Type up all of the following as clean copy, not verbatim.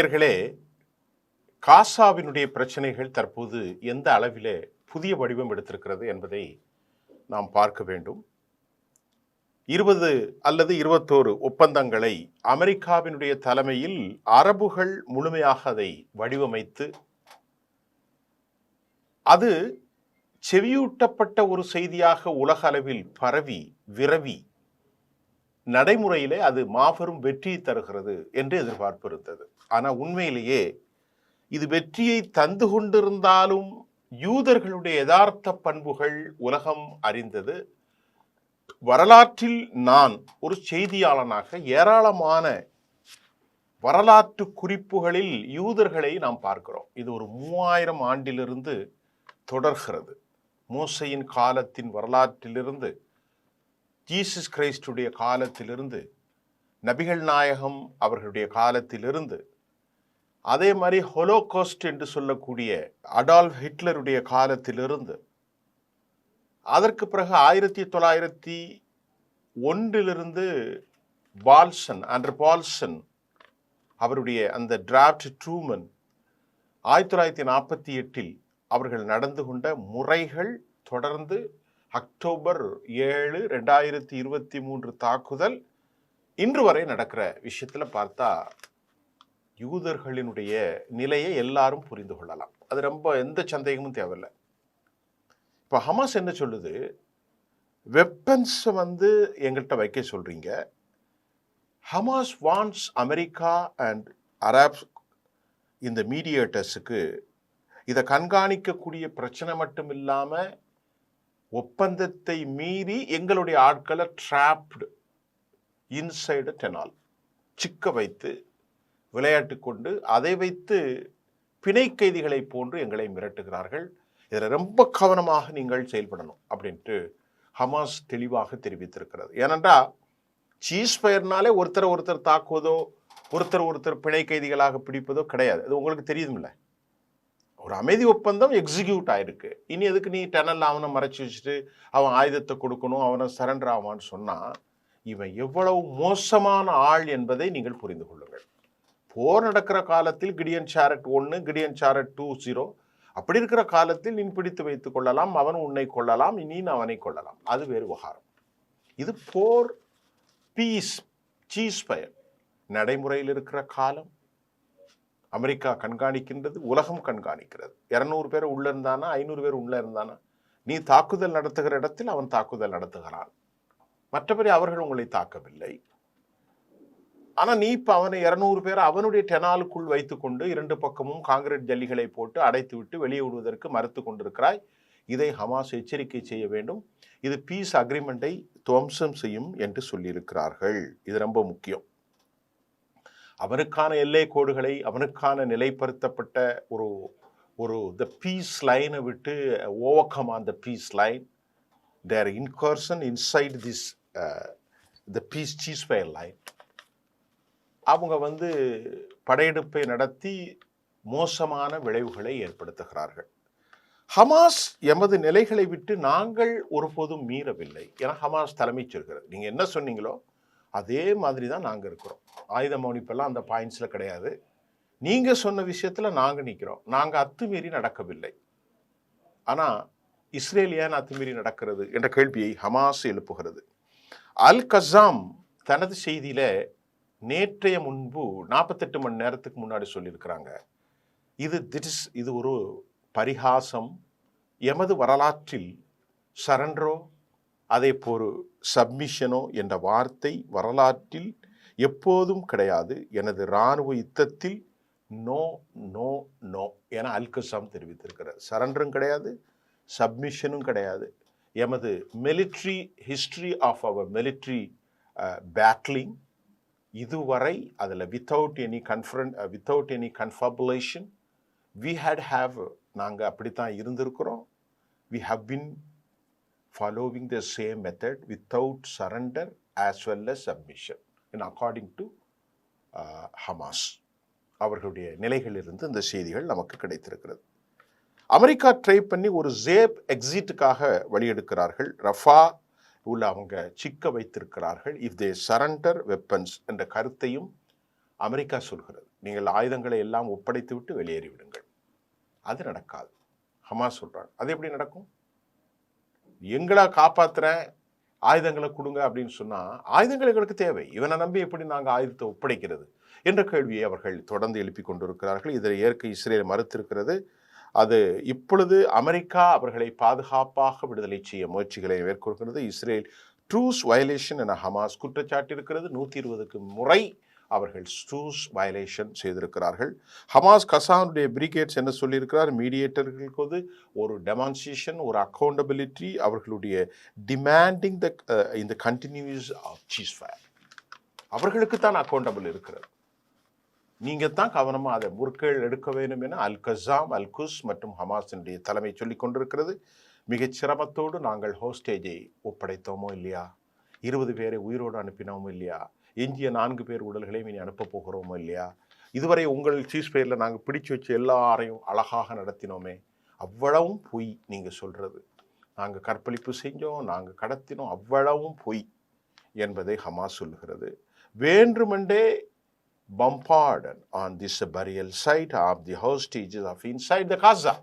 நேயர்களே, காசாவினுடைய பிரச்சனைகள் தற்போது எந்த அளவிலே புதிய வடிவம் எடுத்திருக்கிறது என்பதை நாம் பார்க்க வேண்டும். 20 அல்லது 21 ஒப்பந்தங்களை அமெரிக்காவினுடைய தலைமையில் அரபுகள் முழுமையாக அதை வடிவமைத்து, அது செவியூட்டப்பட்ட ஒரு செய்தியாக உலக அளவில் பரவி விரவி நடைமுறையிலே அது மாபெரும் வெற்றியை தருகிறது என்று எதிர்பார்ப்பு இருந்தது. ஆனால் உண்மையிலேயே இது வெற்றியை தந்து கொண்டிருந்தாலும் யூதர்களுடைய யதார்த்த பண்புகள் உலகம் அறிந்தது. வரலாற்றில் நான் ஒரு செய்தியாளனாக ஏராளமான வரலாற்று குறிப்புகளில் யூதர்களை நாம் பார்க்கிறோம். இது ஒரு 3000 ஆண்டிலிருந்து தொடர்கிறது. மோசையின் காலத்தின் வரலாற்றிலிருந்து, ஜீசஸ் கிரைஸ்டுடைய காலத்திலிருந்து, நபிகள் நாயகம் அவர்களுடைய காலத்திலிருந்து, அதே மாதிரி ஹோலோகாஸ்ட் என்று சொல்லக்கூடிய அடால்ஃப் ஹிட்லருடைய காலத்திலிருந்து, அதற்கு பிறகு 1901 ஆண்டர் பால்சன் அவருடைய அந்த டிராஃப்ட் ட்ரூமன் 1948 அவர்கள் நடந்து கொண்ட முறைகள் தொடர்ந்து அக்டோபர் 7, 2023 தாக்குதல் இன்று வரை நடக்கிற விஷயத்துல பார்த்தா யூதர்களினுடைய நிலையை எல்லாரும் புரிந்து கொள்ளலாம். அது ரொம்ப எந்த சந்தேகமும் தேவையில்லை. இப்போ ஹமாஸ் என்ன சொல்லுது, வெப்பன்ஸ் எங்கள்கிட்ட வைக்க சொல்றீங்க. Hamas wants America and Arabs இந்த மீடியேட்டர்ஸுக்கு இதை கண்காணிக்கக்கூடிய பிரச்சனை மட்டும் இல்லாம ஒப்பந்தத்தை மீறி எங்களுடைய ஆட்களை ட்ராப்டு இன்சைடு டெனால் சிக்க வைத்து விளையாட்டு கொண்டு அதை வைத்து பிணை கைதிகளை போன்று எங்களை மிரட்டுகிறார்கள். இதில் ரொம்ப கவனமாக நீங்கள் செயல்படணும் அப்படின்ட்டு ஹமாஸ் தெளிவாக தெரிவித்திருக்கிறது. ஏனென்றால் சீஸ்ஃபயர்னாலே ஒருத்தர் தாக்குவதோ ஒருத்தர் பிணை கைதிகளாக பிடிப்பதோ கிடையாது. அது உங்களுக்கு தெரியுதுமில்ல. ஒரு அமைதி ஒப்பந்தம் எக்ஸிக்யூட் ஆயிருக்கு. இனி எதுக்கு நீ டெனல் அவனை மறைச்சி வச்சுட்டு அவன் ஆயுதத்தை கொடுக்கணும், அவனை சரண்டர் ஆவான்னு சொன்னா இவன் எவ்வளவு மோசமான ஆள் என்பதை நீங்கள் புரிந்து கொள்ளுங்கள். போர் நடக்கிற காலத்தில் கிடியன் சாரட் 1, கிடியன் சாரட் 20 அப்படி இருக்கிற காலத்தில் நீ பிடித்து வைத்துக் கொள்ளலாம், அவன் உன்னை கொள்ளலாம், நீ அவனை கொள்ளலாம், அது வேறு விவகாரம். இது போர் பீஸ் சீஸ்ஃபயர் நடைமுறையில் இருக்கிற காலம். அமெரிக்கா கண்காணிக்கின்றது, உலகம் கண்காணிக்கிறது. 200 பேர் உள்ள இருந்தானா, 500 பேர் உள்ள இருந்தானா, நீ தாக்குதல் நடத்துகிற இடத்தில் அவன் தாக்குதல் நடத்துகிறான், மற்றபடி அவர்கள் உங்களை தாக்கவில்லை. ஆனா நீ இப்ப அவனை 200 பேர் அவனுடைய டெனாலுக்குள் வைத்துக்கொண்டு 2 பக்கமும் காங்கிரீட் ஜல்லிகளை போட்டு அடைத்து விட்டு வெளியே விடுவதற்கு மறுத்து கொண்டிருக்கிறாய். இதை ஹமாஸ் எச்சரிக்கை செய்ய வேண்டும். இது பீஸ் அக்ரிமெண்டை துவம்சம் செய்யும் என்று சொல்லியிருக்கிறார்கள். இது ரொம்ப முக்கியம். அவனுக்கான எல்லை கோடுகளை, அவனுக்கான நிலைப்படுத்தப்பட்ட ஒரு த பீஸ் லைனை விட்டு overcome on the peace line, their incursion inside this the peace ceasefire line, அவங்க படையெடுப்பை நடத்தி மோசமான விளைவுகளை ஏற்படுத்துகிறார்கள். ஹமாஸ் எமது நிலைகளை விட்டு நாங்கள் ஒருபோதும் மீறவில்லை என ஹமாஸ் தலைமை சொல்கிறது. நீங்க என்ன சொன்னீங்களோ அதே மாதிரி தான் நாங்கள் இருக்கிறோம். ஆயுத மௌனிப்பெல்லாம் அந்த பாயிண்ட்ஸில் கிடையாது. நீங்கள் சொன்ன விஷயத்தில் நாங்கள் நிற்கிறோம். நாங்கள் அத்துமீறி நடக்கவில்லை. ஆனால் இஸ்ரேல் ஏன் அத்துமீறி நடக்கிறது என்ற கேள்வியை ஹமாஸ் எழுப்புகிறது. அல் கஸாம் தனது செய்தியில் நேற்றைய முன்பு 48 மணி நேரத்துக்கு முன்னாடி சொல்லியிருக்கிறாங்க, இது ஒரு பரிகாசம். எமது வரலாற்றில் சரண்டரோ அதே போல் சப்மிஷனோ என்ற வார்த்தை வரலாற்றில் எப்போதும் கிடையாது. எனது இராணுவ யுத்தத்தில் நோ நோ நோ என அல் கஸாம் தெரிவித்திருக்கிறார். சரண்டரும் கிடையாது, சப்மிஷனும் கிடையாது. எமது military history of our military battling இதுவரை அதில் வித்தவுட் எனி கன்ஃபபுலேஷன் நாங்கள் அப்படித்தான் இருந்திருக்கிறோம். We have been following the same method without surrender as well as submission in according to Hamas. அவர்களுடைய நிலைகளிலிருந்து இந்த செய்திகள் நமக்கு கிடைத்திருக்கிறது. அமெரிக்கா ட்ரை பண்ணி ஒரு சேப் எக்ஸிட்டுக்காக வழியெடுக்கிறார்கள். ரஃபா உள்ள அவங்க சிக்க வைத்திருக்கிறார்கள். இஃப் தே சரண்டர் வெப்பன்ஸ் என்ற கருத்தையும் அமெரிக்கா சொல்கிறது நீங்கள் ஆயுதங்களை எல்லாம் ஒப்படைத்து விட்டு வெளியேறிவிடுங்கள். அது நடக்காது. ஹமாஸ் சொல்றாங்க. அது எப்படி நடக்கும்? எங்களை காப்பாத்துறேன், ஆயுதங்களை கொடுங்க அப்படின்னு சொன்னா ஆயுதங்கள் எங்களுக்கு தேவை. இவனை நம்பி எப்படி நாங்கள் ஆயுதத்தை ஒப்படைக்கிறது என்ற கேள்வியை அவர்கள் தொடர்ந்து எழுப்பிக் கொண்டிருக்கிறார்கள். இதை ஏற்க இஸ்ரேல் மறுத்திருக்கிறது. அது இப்பொழுது அமெரிக்கா அவர்களை பாதுகாப்பாக விடுதலை செய்ய முயற்சிகளை மேற்கொள்கிறது. இஸ்ரேல் ட்ரூஸ் வயலேஷன் என ஹமாஸ் குற்றச்சாட்டிருக்கிறது. 120க்கு முறை அவர்கள் ட்ரூஸ் வயலேஷன் செய்திருக்கிறார்கள். ஹமாஸ் கசானுடைய பிரிகேட்ஸ் என்ன சொல்லியிருக்கிறார்? மீடியேட்டர்களுக்கு ஒரு டெமான்ஸ்ட்ரேஷன், ஒரு அக்கௌண்டபிலிட்டி, அவர்களுடைய டிமாண்டிங் இந்த கண்டினியூஸ் ஆஃப் சீஸ்ஃபயர், அவர்களுக்கு தான் அக்கௌண்டபிள் இருக்கிறது. நீங்க தான் கவனமாக அதை முற்கள் எடுக்க வேண்டும் என அல் கசாம், அல் குஸ் மற்றும் ஹமாஸினுடைய தலைமை சொல்லிக் கொண்டிருக்கிறது. மிகச் சிரமத்தோடு நாங்கள் ஹோஸ்டேஜை ஒப்படைத்தோமோ இல்லையா, 20 பேரை உயிரோடு அனுப்பினோமோ இல்லையா, எஞ்சிய 4 பேர் உடல்களையும் இனி அனுப்ப போகிறோமோ இல்லையா, இதுவரை உங்கள் சீஸ்பயரில் நாங்கள் பிடிச்சு வச்சு எல்லாரையும் அழகாக நடத்தினோமே, அவ்வளவும் பொய். நீங்கள் சொல்றது நாங்கள் கற்பழிப்பு செஞ்சோம், நாங்கள் கடத்தினோம், அவ்வளவும் பொய் என்பதை ஹமாஸ் சொல்லுகிறது. வேண்டுமென்றே bombarded on this burial site of the hostages of inside the Gaza.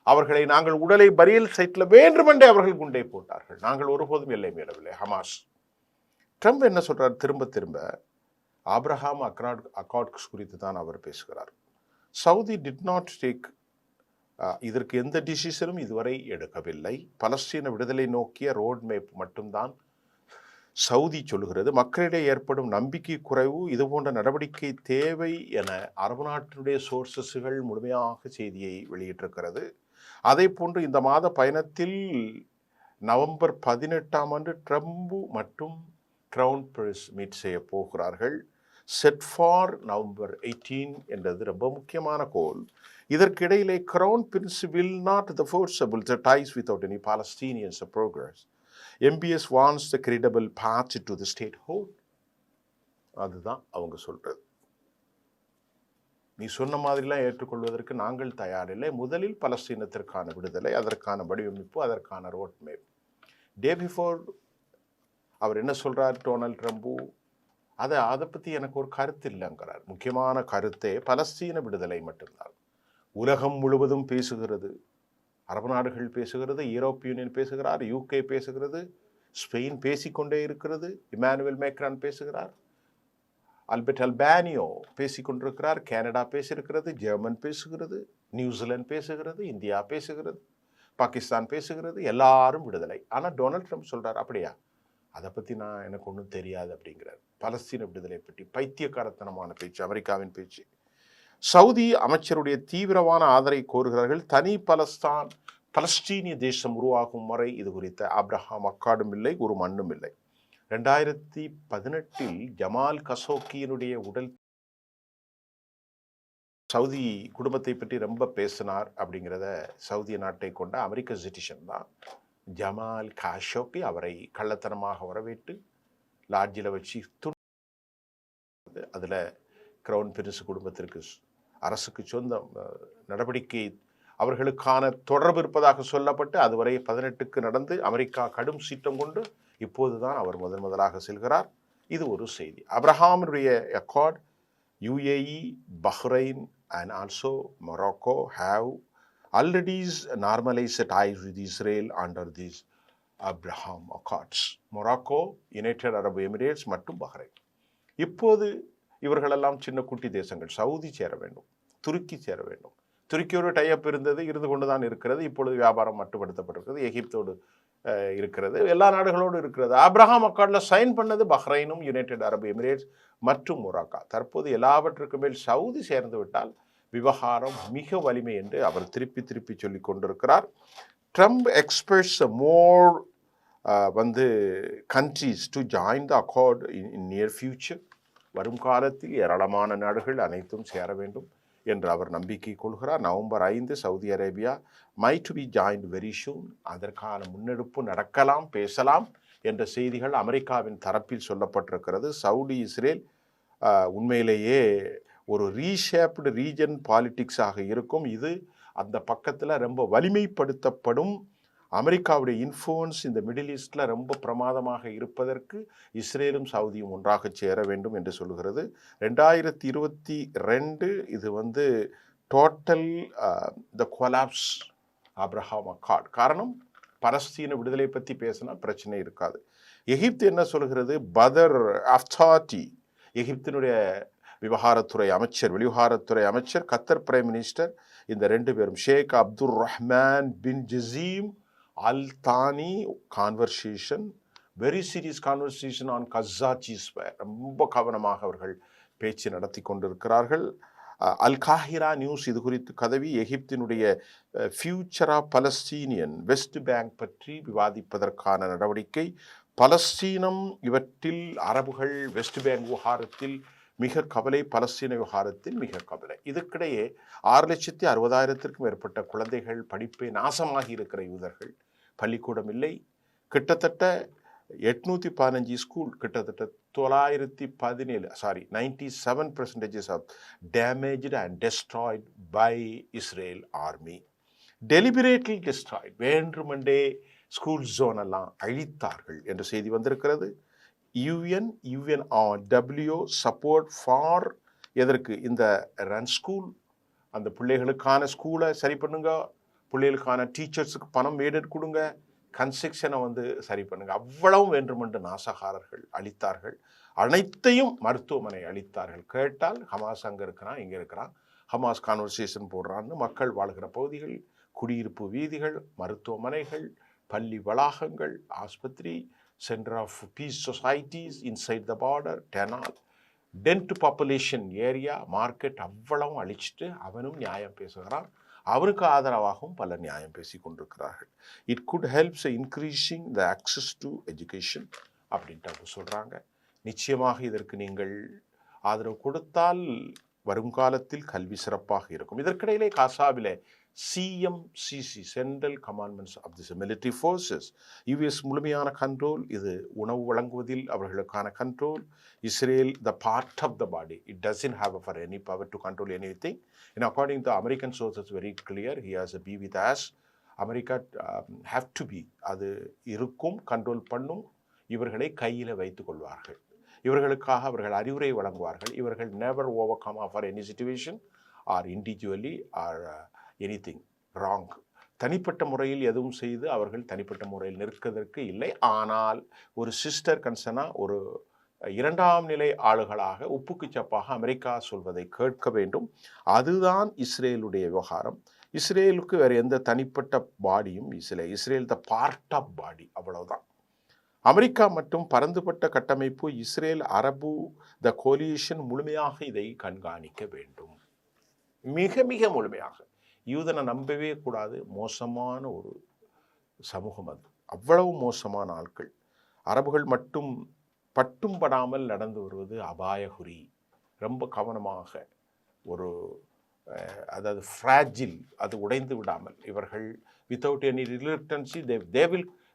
அவர்களை நாங்கள் உடலை பரியல் சைட்டில் வேண்டுமென்றே அவர்கள் குண்டை போட்டார்கள். நாங்கள் ஒருபோதும் எல்லை மீறவில்லை. ஹமாஸ். ட்ரம்ப் என்ன சொல்றார்? திரும்ப திரும்ப ஆப்ரஹாம் அக்கார்ட்ஸ் குறித்து தான் அவர் பேசுகிறார். சவுதி டிட் நாட் டேக், இதற்கு எந்த டிசிஷனும் இதுவரை எடுக்கவில்லை. பலஸ்தீன விடுதலை நோக்கிய ரோட் மேப் மட்டும்தான் சவுதி சொல்லுகிறது. மக்களிடையே ஏற்படும் நம்பிக்கை குறைவு, இது போன்ற நடவடிக்கை தேவை என அரபு நாட்டினுடைய சோர்சஸ்கள் முழுமையாக செய்தியை வெளியிட்டிருக்கிறது. அதே போன்று இந்த மாத பயணத்தில் நவம்பர் 18ஆம் அன்று ட்ரம்ப் மற்றும் கிரவுன் பிரின்ஸ் மீட் செய்ய போகிறார்கள். செட் ஃபார் நவம்பர் 18 என்றது ரொம்ப முக்கியமான கோல். இதற்கிடையிலே crown prince will not the forcible the ties without any Palestinians progress. MBS wants the credible path to the statehood. அதுதான் அவங்க சொல்றது. நீ சொன்ன மாதிரிலாம் ஏற்றுக்கொள்வதற்கு நாங்கள் தயாரில்லை. முதலில் பலஸ்தீனத்திற்கான விடுதலை, அதற்கான வடிவமைப்பு, அதற்கான ரோட் மேப். டே பிஃபோர் அவர் என்ன சொல்றார் டொனால்ட் ட்ரம்ப்? அதை பற்றி எனக்கு ஒரு கருத்து இல்லைங்கிறார். முக்கியமான கருத்தே பலஸ்தீன விடுதலை மட்டும்தான். உலகம் முழுவதும் பேசுகிறது, அரபு நாடுகள் பேசுகிறது, யூரோப் யூனியன் பேசுகிறார், UK பேசுகிறது, ஸ்பெயின் பேசிக்கொண்டே இருக்கிறது, இமானுவேல் மேக்ரான் பேசுகிறார், அல்பர்ட் அல்பானியோ பேசிக்கொண்டிருக்கிறார், கனடா பேசியிருக்கிறது, ஜெர்மன் பேசுகிறது, நியூசிலாந்து பேசுகிறது, இந்தியா பேசுகிறது, பாகிஸ்தான் பேசுகிறது, எல்லாரும் விடுதலை. ஆனால் டொனால்ட் ட்ரம்ப் சொல்றார், அப்படியா, அதை பற்றி எனக்கு ஒன்றும் தெரியாது அப்படிங்கிறார். பலஸ்தீன விடுதலை பற்றி பைத்தியக்காரத்தனமான பேச்சு, அமெரிக்காவின் பேச்சு. சவுதி அமைச்சருடைய தீவிரமான ஆதரவை கோருகிறார்கள். தனி பலஸ்தீனிய தேசம் உருவாகும் வரை இது குறித்த ஆப்ரஹாம் அக்காடும் இல்லை, ஒரு மண்ணும் இல்லை. 2018 ஜமால் கஷோக்கியினுடைய உடல் சவுதி குடும்பத்தை பற்றி ரொம்ப பேசினார் அப்படிங்கிறத சவுதி நாட்டை கொண்ட அமெரிக்க சிட்டிசன் தான் ஜமால் கஷோக்கி. அவரை கள்ளத்தனமாக வரவேற்று லாட்ஜில் வச்சு அதில் கிரவுன் பிரின்ஸ் குடும்பத்திற்கு அரசுக்கு சொந்த நடவடிக்கை அவர்களுக்கான தொடர்பு இருப்பதாக சொல்லப்பட்டு அதுவரை 18க்கு நடந்து அமெரிக்கா கடும் சீற்றம் கொண்டு இப்போதுதான் அவர் முதலாக செல்கிறார். இது ஒரு செய்தி. அப்ரஹாமுடைய accord UAE, Bahrain and also Morocco have already normalized ties with Israel under these Abraham Accords. Morocco, United Arab Emirates மற்றும் பஹ்ரைன். இப்போது இவர்களெல்லாம் சின்ன குட்டி தேசங்கள். சவுதி சேர வேண்டும், துருக்கி சேர வேண்டும். துருக்கியோடு டைப் இருந்து கொண்டு தான் இருக்கிறது. இப்பொழுது வியாபாரம் மட்டுப்படுத்தப்பட்டிருக்கிறது. எகிப்தோடு இருக்கிறது, எல்லா நாடுகளோடு இருக்கிறது. ஆப்ரஹாம் அக்கார்டில் சைன் பண்ணது பஹ்ரைனும், யுனைடெட் அரபு எமிரேட்ஸ் மற்றும் மொராக்கா. தற்போது எல்லாவற்றுக்கு மேல் சவுதி சேர்ந்து விட்டால் விவகாரம் மிக வலிமை என்று அவர் திருப்பி சொல்லிக் கொண்டிருக்கிறார். Trump expects more countries to join the accord in near future. வரும் காலத்தில் ஏராளமான நாடுகள் அனைத்தும் சேர வேண்டும் என்று அவர் நம்பிக்கை கொள்கிறார். November 5 Saudi Arabia might be joined very soon. அதற்கான முன்னெடுப்பு நடக்கலாம், பேசலாம் என்ற செய்திகள் அமெரிக்காவின் தரப்பில் சொல்லப்பட்டிருக்கிறது. சவுதி இஸ்ரேல் உண்மையிலேயே ஒரு ரீஷேப்டு ரீஜன் பாலிட்டிக்ஸாக இருக்கும். இது அந்த பக்கத்தில் ரொம்ப வலிமைப்படுத்தப்படும். அமெரிக்காவுடைய இன்ஃப்ளூயன்ஸ் இந்த மிடில் ஈஸ்டில் ரொம்ப பிரமாதமாக இருப்பதற்கு இஸ்ரேலும் சவுதியும் ஒன்றாக சேர வேண்டும் என்று சொல்கிறது. 2022 இது வந்து டோட்டல் த கொலாப்ஸ் ஆப்ரஹாம் அக்கார்ட். காரணம், பலஸ்தீன விடுதலை பற்றி பேசினா பிரச்சனை இருக்காது. எகிப்து என்ன சொல்கிறது? பதர் அஃப்தாட்டி, எகிப்தினுடைய விவகாரத்துறை அமைச்சர், வெளிவிவகாரத்துறை அமைச்சர், கத்தர் பிரைம் மினிஸ்டர், இந்த 2 பேரும் Sheikh Abdul Rahman bin Jassim Al Thani conversation, very serious conversation on Gaza ceasefire, ரொம்ப கவனமாக அவர்கள் பேச்சு நடத்தி கொண்டிருக்கிறார்கள். அல் காஹிரா நியூஸ் இது குறித்து கதவி எகிப்தினுடைய future of Palestinian West Bank பற்றி விவாதிப்பதற்கான நடவடிக்கை. பலஸ்தீனம் இவற்றில் அரபுகள் வெஸ்ட் பேங்க் விவகாரத்தில் மிக கவலை, பலஸ்தீன விவகாரத்தில் மிக கவலை. இதுக்கிடையே 6,60,000 மேற்பட்ட குழந்தைகள் படிப்பை நாசமாகி இருக்கிற யூதர்கள், பள்ளிக்கூடம் இல்லை. கிட்டத்தட்ட 815 ஸ்கூல், கிட்டத்தட்ட 97% of damaged and destroyed by Israel army. Deliberately destroyed, வேண்டுமென்றே ஸ்கூல் ஜோன் எல்லாம் அழித்தார்கள் என்ற செய்தி வந்திருக்கிறது. UNRW சப்போர்ட் ஃபார் எதற்கு? இந்த ரன் ஸ்கூல், அந்த பிள்ளைகளுக்கான ஸ்கூலை சரி பண்ணுங்க, பிள்ளைகளுக்கான டீச்சர்ஸுக்கு பணம் மேடெட் கொடுங்க, கன்ஸ்ட்ரக்ஷனை வந்து சரி பண்ணுங்க. அவ்வளவு வேண்டுமென்று நாசகாரர்கள் அளித்தார்கள். அனைத்தையும் மருத்துவமனை அளித்தார்கள். கேட்டால் ஹமாஸ் அங்கே இருக்கிறான், இங்கே இருக்கிறான், ஹமாஸ் கான்வர்சேஷன் போடுறான்னு மக்கள் வாழ்கிற பகுதிகள், குடியிருப்பு வீதிகள், மருத்துவமனைகள், பள்ளி வளாகங்கள், ஆஸ்பத்திரி, centre of peace societies inside the border, டெனால், டென்ட் பாப்புலேஷன் ஏரியா, மார்க்கெட் அவ்வளவும் அழிச்சிட்டு அவனும் நியாயம் பேசுகிறான். அவருக்கு ஆதரவாகவும் பல நியாயம் பேசி கொண்டிருக்கிறார்கள். It good helps increasing the access to education அப்படின்ட்டு அவங்க சொல்கிறாங்க. நிச்சயமாக இதற்கு நீங்கள் ஆதரவு கொடுத்தால் வருங்காலத்தில் கல்வி சிறப்பாக இருக்கும். இதற்கிடையிலே காசாவிலே CMCC central commandments of the military forces, US முழுமையான கண்ட்ரோல். இது உணவு வழங்குவதில் அவர்களுக்கான control. Israel the part of the body, it doesn't have for any power to control anything. And according to American sources very clear, he has to be with us. America have to be, அது இருக்கும், control பண்ணும். இவர்களை கையில் வைத்துக் கொள்வார்கள். இவர்களுக்காக அவர்கள் அறிவுரை வழங்குவார்கள். இவர்கள் never overcome for any situation or individually or anything wrong. தனிப்பட்ட முறையில் எதுவும் செய்து அவர்கள் தனிப்பட்ட முறையில் நிற்கிறதற்கு இல்லை. ஆனால் ஒரு சிஸ்டர் கன்சர்னா, ஒரு 2ஆம் நிலை ஆளுகளாக உப்புக்கு சப்பாக அமெரிக்கா சொல்வதை கேட்க வேண்டும். அதுதான் இஸ்ரேலுடைய விவகாரம். இஸ்ரேலுக்கு வேறு எந்த தனிப்பட்ட பாடியும் Israel the part of body, அவ்வளவுதான். அமெரிக்கா மற்றும் பரந்துபட்ட கட்டமைப்பு, இஸ்ரேல், அரபு, த கோலியேஷன் முழுமையாக இதை கண்காணிக்க வேண்டும், மிக மிக முழுமையாக. யூதனை நம்பவே கூடாது. மோசமான ஒரு சமூகம் அது, அவ்வளவு மோசமான ஆட்கள். அரபுகள் மட்டும் பட்டும் படாமல் நடந்து வருவது அபாயகுறி. ரொம்ப கவனமாக, ஒரு அதாவது ஃப்ராஜில், அது உடைந்து விடாமல் இவர்கள் without any reluctancy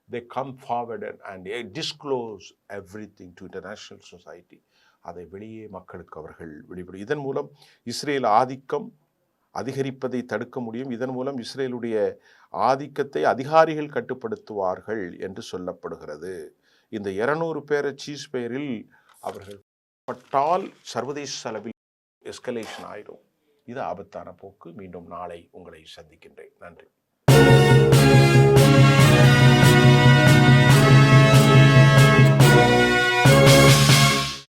they come forward and disclose everything to international society. அதை வெளியே மக்களுக்கு அவர்கள் வெளிப்படும். இதன் மூலம் இஸ்ரேல் ஆதிக்கம் அதிகரிப்பதை தடுக்க முடியும். இதன் மூலம் இஸ்ரேலுடைய ஆதிக்கத்தை அதிகாரிகள் கட்டுப்படுத்துவார்கள் என்று சொல்லப்படுகிறது. இந்த 200 பேரை சீஸ் பெயரில் அவர்கள் பட்டால் சர்வதேச அளவில் எஸ்கலேஷன் ஆயிடும். இது ஆபத்தான போக்கு. மீண்டும் நாளை உங்களை சந்திக்கின்றேன். நன்றி.